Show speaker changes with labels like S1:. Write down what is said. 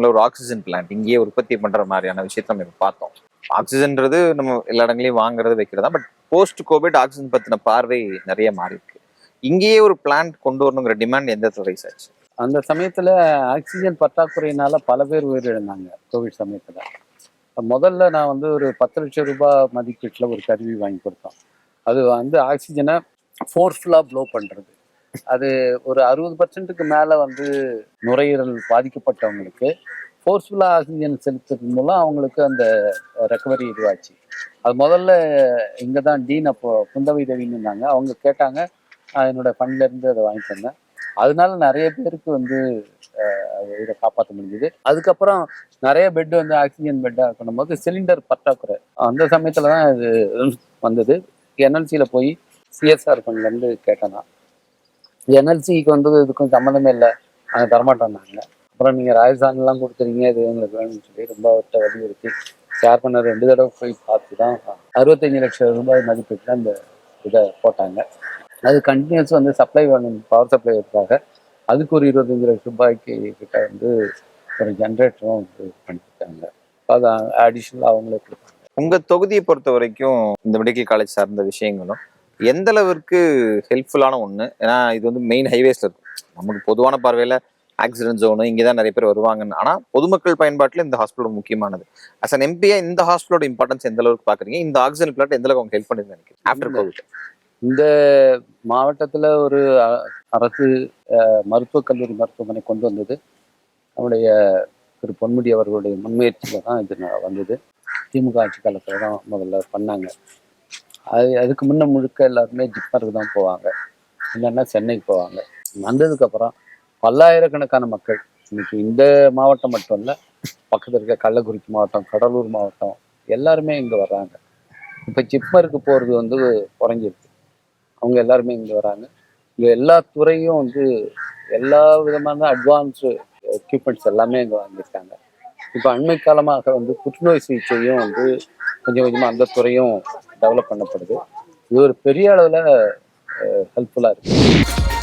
S1: ஒரு oxygen plant இங்கேயே உற்பத்தி பண்ற மாதிரியான விஷயத்த நம்ம பார்த்தோம். ஆக்சிஜன்றது நம்ம எல்லா இடங்களையும் வாங்குறது வைக்கிறதா, பட் போஸ்ட் கோவிட் ஆக்சிஜன் பத்தின பார்வை நிறைய மாறி இருக்கு. இங்கேயே ஒரு பிளான்ட் கொண்டு வரணுங்கிற டிமாண்ட் எந்த துறை சாச்சு?
S2: அந்த சமயத்துல ஆக்சிஜன் பற்றாக்குறையினால பல பேர் உயிரிழந்தாங்க கோவிட் சமயத்துல. முதல்ல நான் வந்து ஒரு 10 லட்சம் ரூபாய் மதிப்பீட்டில் ஒரு கருவி வாங்கி கொடுத்தோம். அது வந்து ஆக்சிஜனை ஃபோர்ஸ்ஃபுல்லாக ப்ளோ பண்ணுறது. அது ஒரு 60% மேலே வந்து நுரையீரல் பாதிக்கப்பட்டவங்களுக்கு ஃபோர்ஸ்ஃபுல்லாக ஆக்சிஜன் செலுத்துறது மூலம் அவங்களுக்கு அந்த ரெக்கவரி இதுவாச்சு. அது முதல்ல இங்கே தான் டீன் அப்போ குந்தவை தேவின்னு இருந்தாங்க. அவங்க கேட்டாங்க, என்னோட ஃபண்ட்லேருந்து அதை வாங்கி தந்தேன். அதனால நிறைய பேருக்கு வந்து இதை காப்பாற்ற முடிஞ்சுது. அதுக்கப்புறம் நிறைய பெட் வந்து ஆக்சிஜன் பெட்டாக இருக்கணும் போது சிலிண்டர் பற்றாக்குறை அந்த சமயத்தில் தான் இது வந்தது. என்எல்சியில் போய் சிஎஸ்ஆர் ஃபண்ட்லேருந்து கேட்டேன்னா, என்எல்சிக்கு வந்து இதுக்கும் சம்மந்தமே இல்லை, நாங்கள் தரமாட்டோம்னாங்க. அப்புறம் நீங்கள் ராஜஸ்தான்லாம் கொடுக்குறீங்க, இது எங்களுக்கு வேணும்னு சொல்லி ரொம்ப வலியுறுத்தி ஷேர் பண்ண 2 தடவை போய் பார்த்து தான் 65 லட்சம் ரூபாய் மதிப்பீட்டில் அந்த இதை போட்டாங்க. அது கண்டினியூஸ் வந்து சப்ளை வேணும், பவர் சப்ளைக்காக. அதுக்கு ஒரு 25 லட்சம் ரூபாய்க்கு கிட்ட வந்து ஒரு ஜென்ரேட்டரும் வந்து பண்ணிட்டாங்க. அது அடிஷ்னலாக அவங்களே கொடுப்பாங்க.
S1: உங்க தொகுதியை பொறுத்த வரைக்கும் இந்த மெடிக்கல் காலேஜ் சார்ந்த விஷயங்களும் எந்த அளவிற்கு ஹெல்ப்ஃபுல்லான ஒண்ணு? ஏன்னா இது வந்து மெயின் ஹைவேஸ்ல இருக்கும். நமக்கு பொதுவான பார்வையில ஆக்சிடென்ட் ஜோனு இங்கதான் நிறைய பேர் வருவாங்கன்னு, ஆனா பொதுமக்கள் பயன்பாட்டுல இந்த ஹாஸ்பிட்டல் முக்கியமானது. அஸ் அன் எம்பியா இந்த ஹாஸ்பிட்டலோட இம்பார்ட்டன்ஸ் எந்த அளவுக்கு பாக்குறீங்க? இந்த ஆக்சிஜன் பிளாட் எந்த அளவுக்கு ஹெல்ப் பண்ணுது நினைக்கிறேன் ஆஃப்டர் கோவிட்?
S2: இந்த மாவட்டத்தில் ஒரு அரசு மருத்துவக் கல்லூரி மருத்துவமனை கொண்டு வந்தது நம்முடைய திரு பொன்முடி அவர்களுடைய முன்முயற்சியில் தான் இது வந்தது. திமுக ஆட்சி காலத்தில் தான் முதல்ல பண்ணாங்க. அதுக்கு முன்ன முழுக்க எல்லாருமே ஜிப்மருக்கு தான் போவாங்க, இல்லைன்னா சென்னைக்கு போவாங்க. வந்ததுக்கப்புறம் பல்லாயிரக்கணக்கான மக்கள் இன்னைக்கு இந்த மாவட்டம் மட்டும் இல்லை, பக்கத்தில் இருக்க கள்ளக்குறிச்சி மாவட்டம், கடலூர் மாவட்டம் எல்லாருமே இங்கே வர்றாங்க. இப்போ ஜிப்மருக்கு போகிறது வந்து குறைஞ்சிருக்கு. அவங்க எல்லாருமே இங்கே வராங்க. இங்கே எல்லா துறையும் வந்து எல்லா விதமான அட்வான்ஸு எக்யூப்மெண்ட்ஸ் எல்லாமே இங்கே வாங்கியிருக்காங்க. இப்போ அண்மை காலமாக வந்து புற்றுநோய் சிகிச்சையும் வந்து கொஞ்சம் கொஞ்சமாக அந்த துறையும் டெவலப் பண்ணப்படுது. இது ஒரு பெரிய அளவில் ஹெல்ப்ஃபுல்லாக இருக்குது.